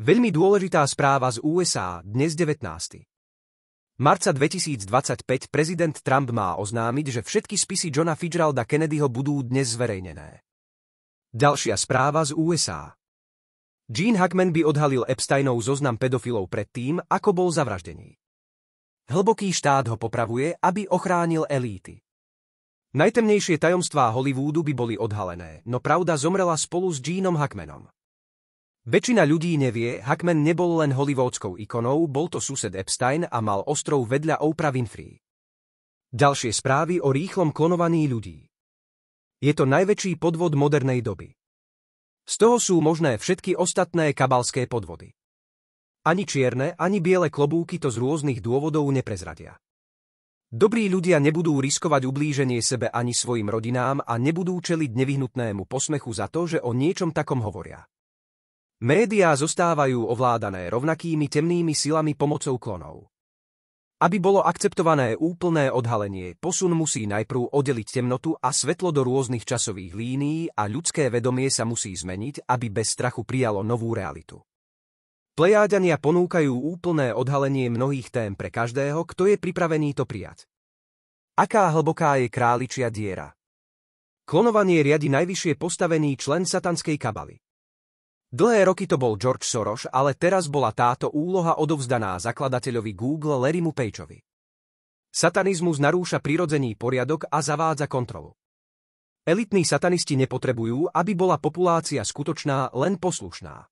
Veľmi dôležitá správa z USA, dnes 19. marca 2025 prezident Trump má oznámiť, že všetky spisy Johna Fitzgeralda Kennedyho budú dnes zverejnené. Ďalšia správa z USA. Gene Hackman by odhalil Epsteinov zoznam pedofilov predtým, ako bol zavraždený. Hlboký štát ho popravuje, aby ochránil elity. Najtemnejšie tajomstvá Hollywoodu by boli odhalené, no pravda zomrela spolu s Geneom Hackmanom. Väčšina ľudí nevie, Hackman nebol len hollywoodskou ikonou, bol to sused Epstein a mal ostrov vedľa Oprah Winfrey. Ďalšie správy o rýchlom klonovaní ľudí. Je to najväčší podvod modernej doby. Z toho sú možné všetky ostatné kabalské podvody. Ani čierne, ani biele klobúky to z rôznych dôvodov neprezradia. Dobrí ľudia nebudú riskovať ublíženie sebe ani svojim rodinám a nebudú čeliť nevyhnutnému posmechu za to, že o niečom takom hovoria. Médiá zostávajú ovládané rovnakými temnými silami pomocou klonov. Aby bolo akceptované úplné odhalenie, posun musí najprv oddeliť temnotu a svetlo do rôznych časových línií a ľudské vedomie sa musí zmeniť, aby bez strachu prijalo novú realitu. Plejáďania ponúkajú úplné odhalenie mnohých tém pre každého, kto je pripravený to prijať. Aká hlboká je králičia diera? Klonovanie riadi najvyššie postavený člen satanskej kabaly. Dlhé roky to bol George Soros, ale teraz bola táto úloha odovzdaná zakladateľovi Google Larrymu Pageovi. Satanizmus narúša prirodzený poriadok a zavádza kontrolu. Elitní satanisti nepotrebujú, aby bola populácia skutočná, len poslušná.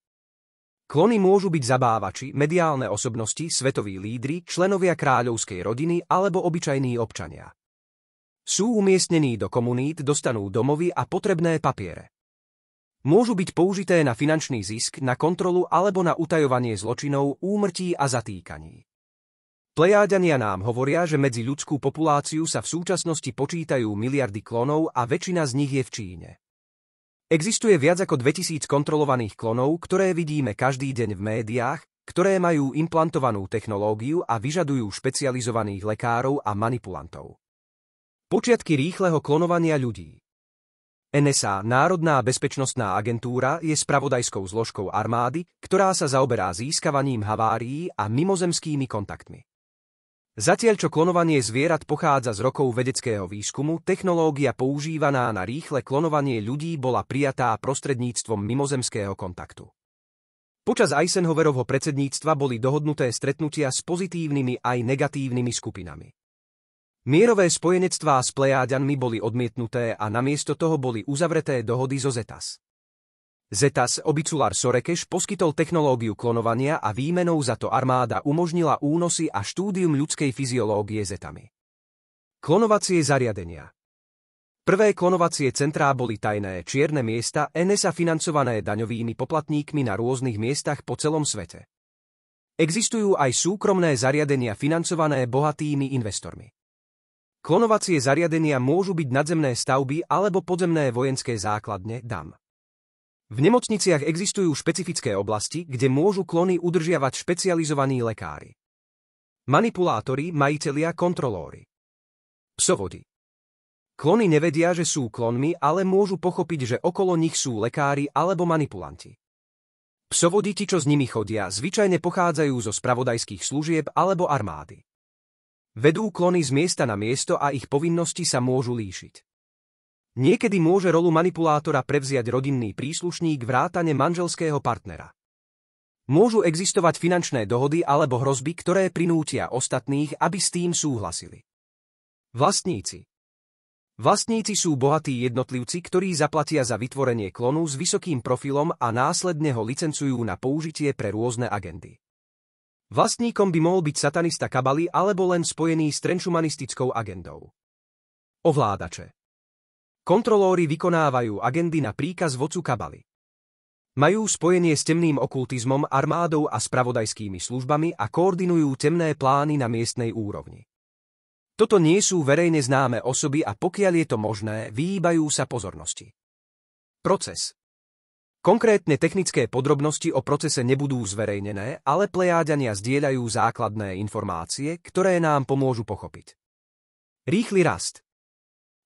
Klony môžu byť zabávači, mediálne osobnosti, svetoví lídri, členovia kráľovskej rodiny alebo obyčajní občania. Sú umiestnení do komunít, dostanú domovy a potrebné papiere. Môžu byť použité na finančný zisk, na kontrolu alebo na utajovanie zločinov, úmrtí a zatýkaní. Plejáďania nám hovoria, že medzi ľudskú populáciu sa v súčasnosti počítajú miliardy klonov a väčšina z nich je v Číne. Existuje viac ako 2000 kontrolovaných klonov, ktoré vidíme každý deň v médiách, ktoré majú implantovanú technológiu a vyžadujú špecializovaných lekárov a manipulantov. Počiatky rýchleho klonovania ľudí. NSA, Národná bezpečnostná agentúra, je spravodajskou zložkou armády, ktorá sa zaoberá získavaním havárií a mimozemskými kontaktmi. Zatiaľ čo klonovanie zvierat pochádza z rokov vedeckého výskumu, technológia používaná na rýchle klonovanie ľudí bola prijatá prostredníctvom mimozemského kontaktu. Počas Eisenhowerovho predsedníctva boli dohodnuté stretnutia s pozitívnymi aj negatívnymi skupinami. Mierové spojenectvá s plejáďanmi boli odmietnuté a namiesto toho boli uzavreté dohody zo Zetas. Zetas Obicular Sorekeš poskytol technológiu klonovania a výmenou za to armáda umožnila únosy a štúdium ľudskej fyziológie zetami. Klonovacie zariadenia. Prvé klonovacie centrá boli tajné čierne miesta NSA financované daňovými poplatníkmi na rôznych miestach po celom svete. Existujú aj súkromné zariadenia financované bohatými investormi. Klonovacie zariadenia môžu byť nadzemné stavby alebo podzemné vojenské základne DAM. V nemocniciach existujú špecifické oblasti, kde môžu klony udržiavať špecializovaní lekári. Manipulátori, majitelia, kontrolóri. Psovody. Klony nevedia, že sú klonmi, ale môžu pochopiť, že okolo nich sú lekári alebo manipulanti. Psovody, ti, čo s nimi chodia, zvyčajne pochádzajú zo spravodajských služieb alebo armády. Vedú klony z miesta na miesto a ich povinnosti sa môžu líšiť. Niekedy môže rolu manipulátora prevziať rodinný príslušník vrátane manželského partnera. Môžu existovať finančné dohody alebo hrozby, ktoré prinútia ostatných, aby s tým súhlasili. Vlastníci. Vlastníci sú bohatí jednotlivci, ktorí zaplatia za vytvorenie klonu s vysokým profilom a následne ho licencujú na použitie pre rôzne agendy. Vlastníkom by mohol byť satanista kabaly alebo len spojený s trenšumanistickou agendou. Ovládače. Kontrolóri vykonávajú agendy na príkaz vodcu kabaly. Majú spojenie s temným okultizmom, armádou a spravodajskými službami a koordinujú temné plány na miestnej úrovni. Toto nie sú verejne známe osoby a pokiaľ je to možné, vyhýbajú sa pozornosti. Proces. Konkrétne technické podrobnosti o procese nebudú zverejnené, ale plejáďania zdieľajú základné informácie, ktoré nám pomôžu pochopiť. Rýchly rast.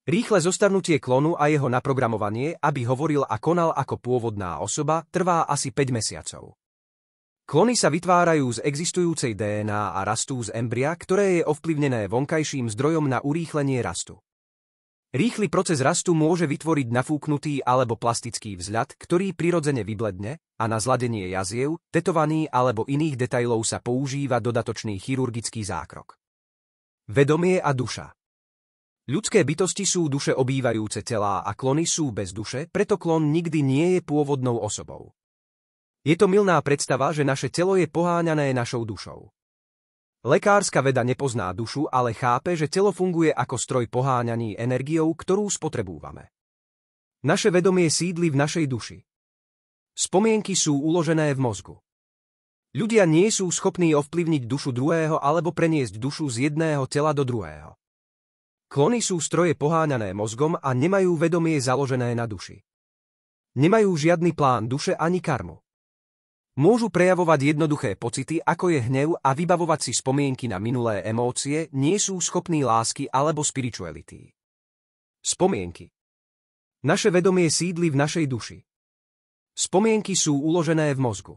Rýchle zostarnutie klonu a jeho naprogramovanie, aby hovoril a konal ako pôvodná osoba, trvá asi 5 mesiacov. Klony sa vytvárajú z existujúcej DNA a rastú z embria, ktoré je ovplyvnené vonkajším zdrojom na urýchlenie rastu. Rýchly proces rastu môže vytvoriť nafúknutý alebo plastický vzhľad, ktorý prirodzene vybledne, a na zladenie jaziev, tetovaní alebo iných detailov sa používa dodatočný chirurgický zákrok. Vedomie a duša. Ľudské bytosti sú duše obývajúce telá a klony sú bez duše, preto klon nikdy nie je pôvodnou osobou. Je to mylná predstava, že naše telo je poháňané našou dušou. Lekárska veda nepozná dušu, ale chápe, že telo funguje ako stroj poháňaný energiou, ktorú spotrebúvame. Naše vedomie sídli v našej duši. Spomienky sú uložené v mozgu. Ľudia nie sú schopní ovplyvniť dušu druhého alebo preniesť dušu z jedného tela do druhého. Klony sú stroje poháňané mozgom a nemajú vedomie založené na duši. Nemajú žiadny plán duše ani karmu. Môžu prejavovať jednoduché pocity, ako je hnev, a vybavovať si spomienky na minulé emócie, nie sú schopní lásky alebo spirituality. Spomienky. Naše vedomie sídli v našej duši. Spomienky sú uložené v mozgu.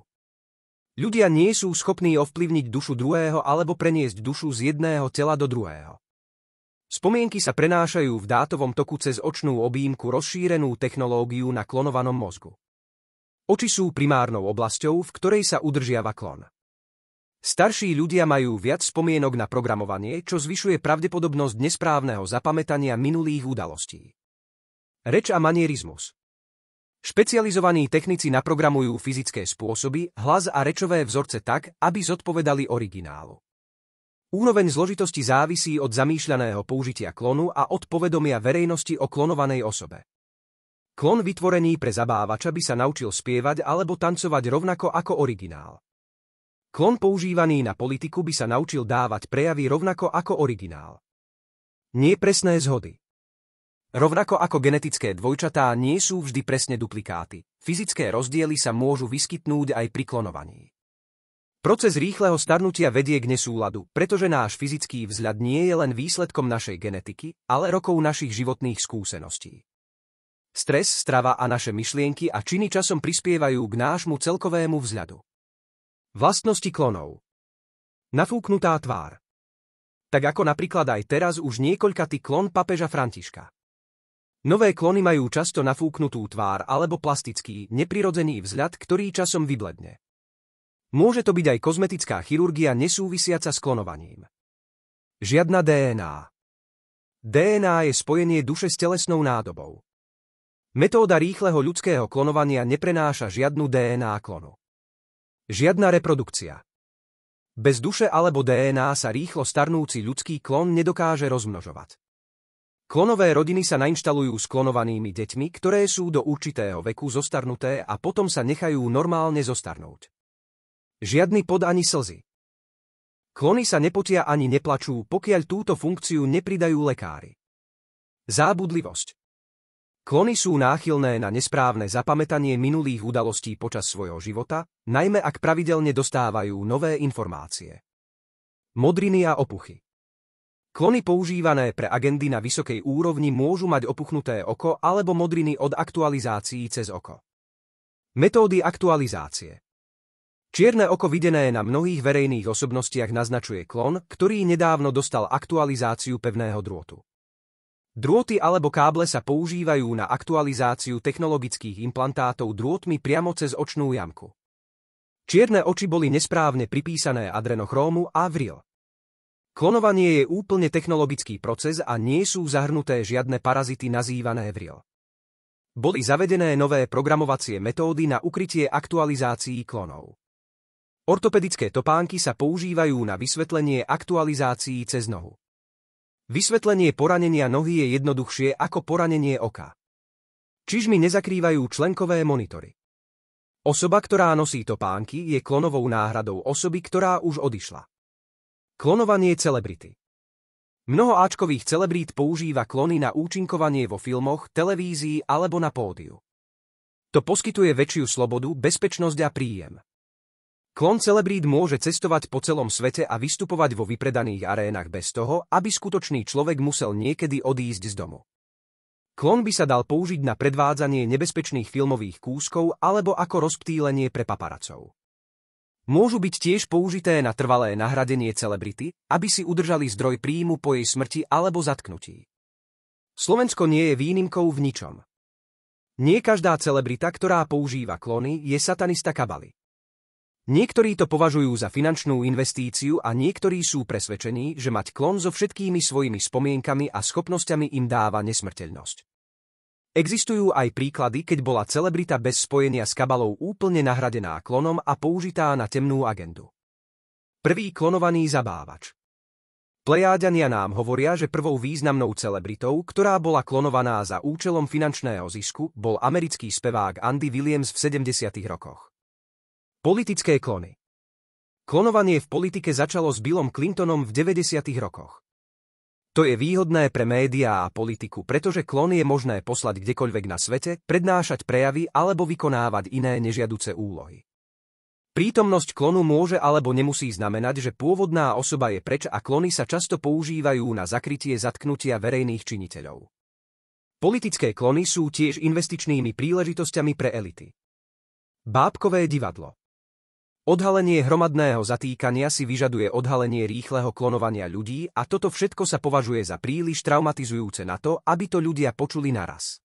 Ľudia nie sú schopní ovplyvniť dušu druhého alebo preniesť dušu z jedného tela do druhého. Spomienky sa prenášajú v dátovom toku cez očnú objímku, rozšírenú technológiu na klonovanom mozgu. Oči sú primárnou oblasťou, v ktorej sa udržiava klon. Starší ľudia majú viac spomienok na programovanie, čo zvyšuje pravdepodobnosť nesprávneho zapamätania minulých udalostí. Reč a manierizmus. Špecializovaní technici naprogramujú fyzické spôsoby, hlas a rečové vzorce tak, aby zodpovedali originálu. Úroveň zložitosti závisí od zamýšľaného použitia klonu a od povedomia verejnosti o klonovanej osobe. Klon vytvorený pre zabávača by sa naučil spievať alebo tancovať rovnako ako originál. Klon používaný na politiku by sa naučil dávať prejavy rovnako ako originál. Nie presné zhody. Rovnako ako genetické dvojčatá nie sú vždy presne duplikáty, fyzické rozdiely sa môžu vyskytnúť aj pri klonovaní. Proces rýchleho starnutia vedie k nesúladu, pretože náš fyzický vzhľad nie je len výsledkom našej genetiky, ale rokov našich životných skúseností. Stres, strava a naše myšlienky a činy časom prispievajú k nášmu celkovému vzhľadu. Vlastnosti klonov. Nafúknutá tvár. Tak ako napríklad aj teraz už niekoľkatý klon pápeža Františka. Nové klony majú často nafúknutú tvár alebo plastický, neprirodzený vzhľad, ktorý časom vybledne. Môže to byť aj kozmetická chirurgia nesúvisiaca s klonovaním. Žiadna DNA. DNA je spojenie duše s telesnou nádobou. Metóda rýchleho ľudského klonovania neprenáša žiadnu DNA klonu. Žiadna reprodukcia. Bez duše alebo DNA sa rýchlo starnúci ľudský klon nedokáže rozmnožovať. Klonové rodiny sa nainštalujú s klonovanými deťmi, ktoré sú do určitého veku zostarnuté a potom sa nechajú normálne zostarnúť. Žiadny pod ani slzy. Klony sa nepotia ani neplačú, pokiaľ túto funkciu nepridajú lekári. Zábudlivosť. Klony sú náchylné na nesprávne zapamätanie minulých udalostí počas svojho života, najmä ak pravidelne dostávajú nové informácie. Modriny a opuchy. Klony používané pre agendy na vysokej úrovni môžu mať opuchnuté oko alebo modriny od aktualizácií cez oko. Metódy aktualizácie. Čierne oko videné na mnohých verejných osobnostiach naznačuje klon, ktorý nedávno dostal aktualizáciu pevného drôtu. Drôty alebo káble sa používajú na aktualizáciu technologických implantátov drôtmi priamo cez očnú jamku. Čierne oči boli nesprávne pripísané adrenochrómu a vril. Klonovanie je úplne technologický proces a nie sú zahrnuté žiadne parazity nazývané vril. Boli zavedené nové programovacie metódy na ukrytie aktualizácií klonov. Ortopedické topánky sa používajú na vysvetlenie aktualizácií cez nohu. Vysvetlenie poranenia nohy je jednoduchšie ako poranenie oka. Čižmy nezakrývajú členkové monitory. Osoba, ktorá nosí topánky, je klonovou náhradou osoby, ktorá už odišla. Klonovanie celebrity. Mnoho áčkových celebrít používa klony na účinkovanie vo filmoch, televízii alebo na pódiu. To poskytuje väčšiu slobodu, bezpečnosť a príjem. Klon celebrít môže cestovať po celom svete a vystupovať vo vypredaných arénach bez toho, aby skutočný človek musel niekedy odísť z domu. Klon by sa dal použiť na predvádzanie nebezpečných filmových kúskov alebo ako rozptýlenie pre paparacov. Môžu byť tiež použité na trvalé nahradenie celebrity, aby si udržali zdroj príjmu po jej smrti alebo zatknutí. Slovensko nie je výnimkou v ničom. Nie každá celebrita, ktorá používa klony, je satanista kabaly. Niektorí to považujú za finančnú investíciu a niektorí sú presvedčení, že mať klon so všetkými svojimi spomienkami a schopnosťami im dáva nesmrteľnosť. Existujú aj príklady, keď bola celebrita bez spojenia s kabalou úplne nahradená klonom a použitá na temnú agendu. Prvý klonovaný zabávač. Plejáďania nám hovoria, že prvou významnou celebritou, ktorá bola klonovaná za účelom finančného zisku, bol americký spevák Andy Williams v 70. rokoch. Politické klony. Klonovanie v politike začalo s Billom Clintonom v 90. rokoch. To je výhodné pre médiá a politiku, pretože klon je možné poslať kdekoľvek na svete, prednášať prejavy alebo vykonávať iné nežiaduce úlohy. Prítomnosť klonu môže alebo nemusí znamenať, že pôvodná osoba je preč a klony sa často používajú na zakrytie zatknutia verejných činiteľov. Politické klony sú tiež investičnými príležitosťami pre elity. Bábkové divadlo. Odhalenie hromadného zatýkania si vyžaduje odhalenie rýchleho klonovania ľudí a toto všetko sa považuje za príliš traumatizujúce na to, aby to ľudia počuli naraz.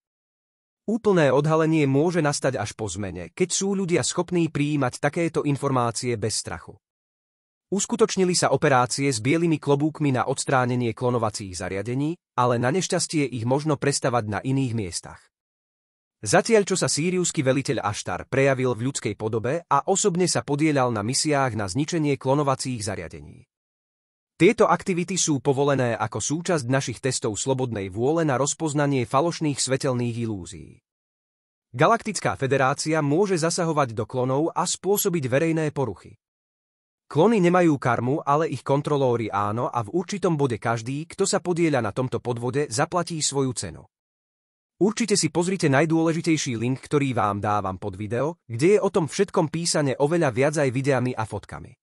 Úplné odhalenie môže nastať až po zmene, keď sú ľudia schopní prijímať takéto informácie bez strachu. Uskutočnili sa operácie s bielými klobúkmi na odstránenie klonovacích zariadení, ale na nešťastie ich možno prestavať na iných miestach. Zatiaľ čo sa sýriusky veliteľ Aštar prejavil v ľudskej podobe a osobne sa podieľal na misiách na zničenie klonovacích zariadení. Tieto aktivity sú povolené ako súčasť našich testov slobodnej vôle na rozpoznanie falošných svetelných ilúzií. Galaktická federácia môže zasahovať do klonov a spôsobiť verejné poruchy. Klony nemajú karmu, ale ich kontrolóri áno a v určitom bode každý, kto sa podieľa na tomto podvode, zaplatí svoju cenu. Určite si pozrite najdôležitejší link, ktorý vám dávam pod video, kde je o tom všetkom písané oveľa viac aj videami a fotkami.